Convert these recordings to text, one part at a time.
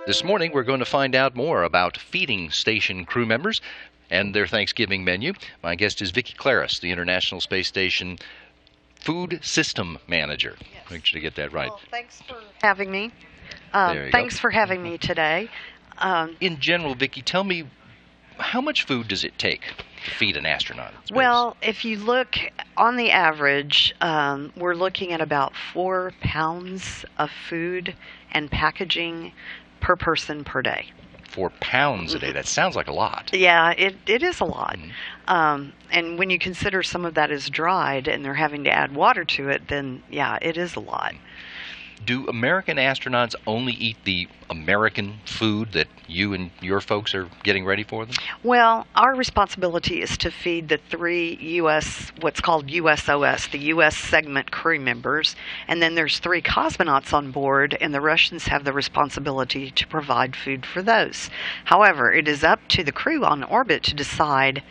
This morning, we're going to find out more about feeding station crew members and their Thanksgiving menu. My guest is Vicki Claris, the International Space Station Food System Manager. Yes. Make sure to get that right. Well, thanks for having me. Thanks for having me today. In general, Vicki, tell me, how much food does it take to feed an astronaut in space? Well, if you look on the average, we're looking at about 4 pounds of food and packaging per person per day. 4 pounds a day. That sounds like a lot. Yeah, it is a lot. And when you consider some of that is dried and they're having to add water to it, then yeah, it is a lot. Do American astronauts only eat the American food that you and your folks are getting ready for them? Well, our responsibility is to feed the 3 U.S., what's called USOS, the U.S. segment crew members, and then there's 3 cosmonauts on board, and the Russians have the responsibility to provide food for those. However, it is up to the crew on orbit to decide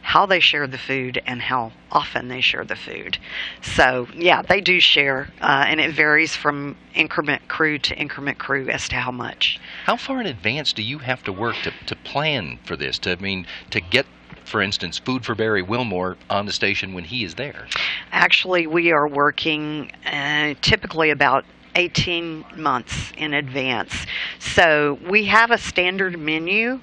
how they share the food and how often they share the food. So, yeah, they do share, and it varies from increment crew to increment crew as to how much. How far in advance do you have to work to plan for this? To get, for instance, food for Barry Wilmore on the station when he is there? Actually, we are working typically about 18 months in advance. So we have a standard menu.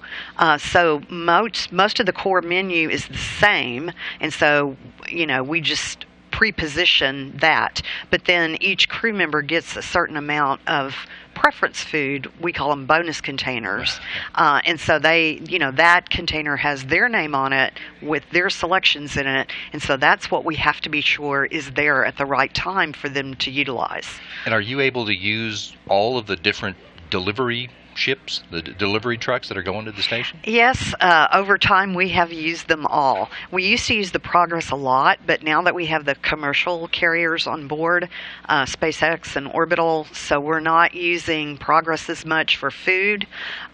So most of the core menu is the same. And so, we just pre-position that. But then each crew member gets a certain amount of preference food. We call them bonus containers. And so they, that container has their name on it with their selections in it. And so that's what we have to be sure is there at the right time for them to utilize. And are you able to use all of the different delivery ships, the delivery trucks that are going to the station? Yes, over time we have used them all. We used to use the Progress a lot, but now that we have the commercial carriers on board, SpaceX and Orbital, so we're not using Progress as much for food,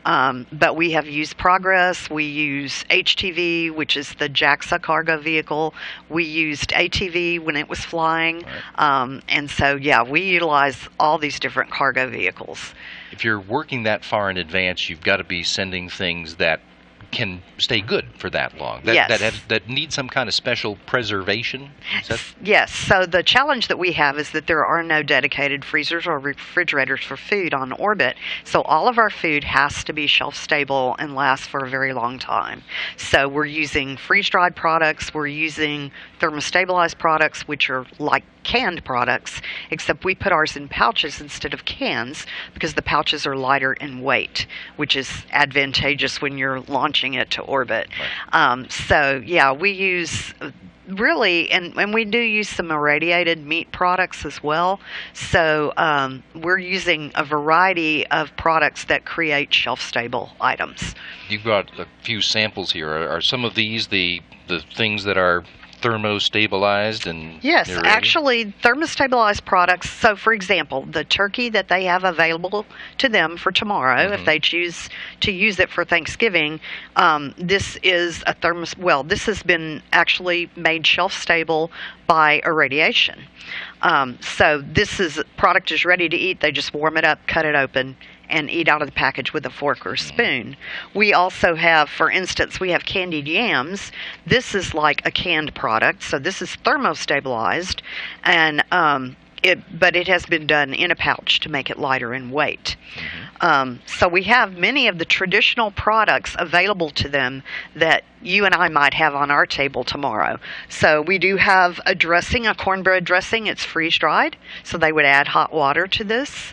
but we have used Progress. We use HTV, which is the JAXA cargo vehicle. We used ATV when it was flying, and so yeah, we utilize all these different cargo vehicles. If you're working that far in advance, you've got to be sending things that can stay good for that long. That need some kind of special preservation? Yes. So the challenge that we have is that there are no dedicated freezers or refrigerators for food on orbit. So all of our food has to be shelf stable and last for a very long time. So we're using freeze-dried products. We're using thermostabilized products, which are like canned products, except we put ours in pouches instead of cans because the pouches are lighter in weight, which is advantageous when you're launching it to orbit. Right. So yeah, we use really, and we do use some irradiated meat products as well. So we're using a variety of products that create shelf-stable items. You've got a few samples here. Are some of these the things that are thermostabilized and yes, irradiated? Actually thermostabilized products. So for example, the turkey that they have available to them for tomorrow, if they choose to use it for Thanksgiving, this is a this has been actually made shelf stable by irradiation. So product is ready to eat. They just warm it up, cut it open, and eat out of the package with a fork or spoon. We also have, for instance, we have candied yams. This is like a canned product, so this is thermostabilized, and but it has been done in a pouch to make it lighter in weight. So we have many of the traditional products available to them that you and I might have on our table tomorrow. So we do have a dressing, a cornbread dressing. It's freeze-dried, so they would add hot water to this.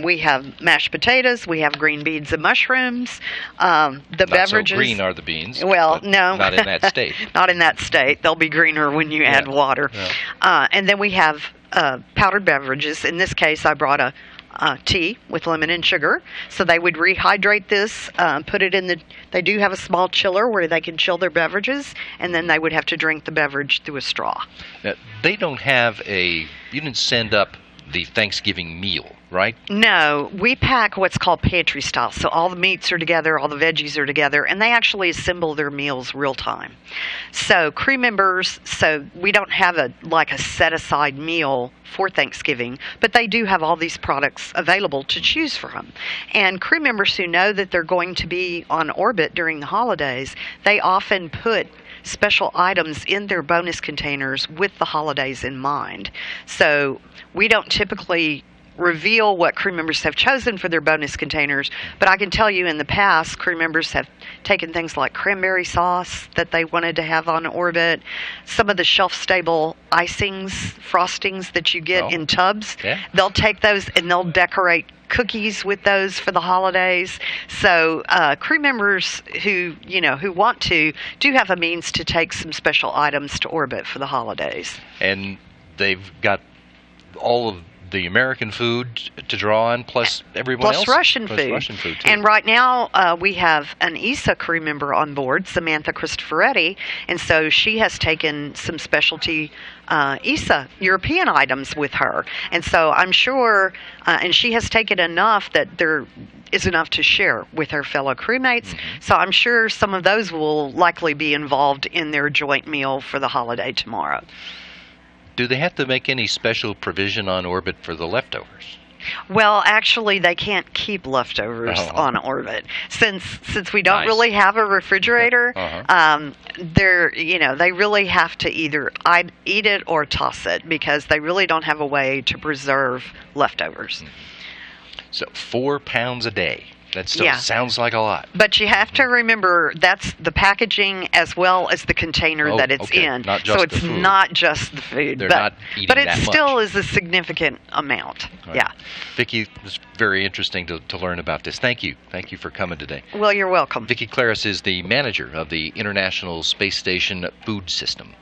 We have mashed potatoes. We have green beans and mushrooms. Not beverages. So green are the beans. Well, no. Not in that state. Not in that state. They'll be greener when you add water. Yeah. And then we have powdered beverages. In this case, I brought a tea with lemon and sugar. So they would rehydrate this, put it in they do have a small chiller where they can chill their beverages, and then they would have to drink the beverage through a straw. Now, they don't have you didn't send up the Thanksgiving meal, right? No, we pack what's called pantry style. So all the meats are together, all the veggies are together, and they actually assemble their meals real time. So crew members, so we don't have a set aside meal for Thanksgiving, but they do have all these products available to choose from. And crew members who know that they're going to be on orbit during the holidays, they often put special items in their bonus containers with the holidays in mind. So we don't typically reveal what crew members have chosen for their bonus containers, but I can tell you in the past, crew members have taken things like cranberry sauce that they wanted to have on orbit, some of the shelf-stable icings, frostings that you get in tubs. Yeah. They'll take those and they'll decorate cookies with those for the holidays. So crew members who want to do have a means to take some special items to orbit for the holidays. And they've got all of the American food to draw on, plus everyone else. Russian plus food. Russian food, too. And right now we have an ESA crew member on board, Samantha Cristoforetti, and so she has taken some specialty ESA European items with her. And so I'm sure, and she has taken enough that there is enough to share with her fellow crewmates. Mm-hmm. So I'm sure some of those will likely be involved in their joint meal for the holiday tomorrow. Do they have to make any special provision on orbit for the leftovers? Well, actually, they can't keep leftovers on orbit since we don't really have a refrigerator. They really have to either eat it or toss it because they really don't have a way to preserve leftovers. So 4 pounds a day. That still sounds like a lot. But you have to remember that's the packaging as well as the container that it's in. Not just so it's the food. not just the food. They're not eating but it that still much. is a significant amount. Right. Yeah. Vicki, it was very interesting to learn about this. Thank you. Thank you for coming today. Well, you're welcome. Vicki Claris is the manager of the International Space Station Food System.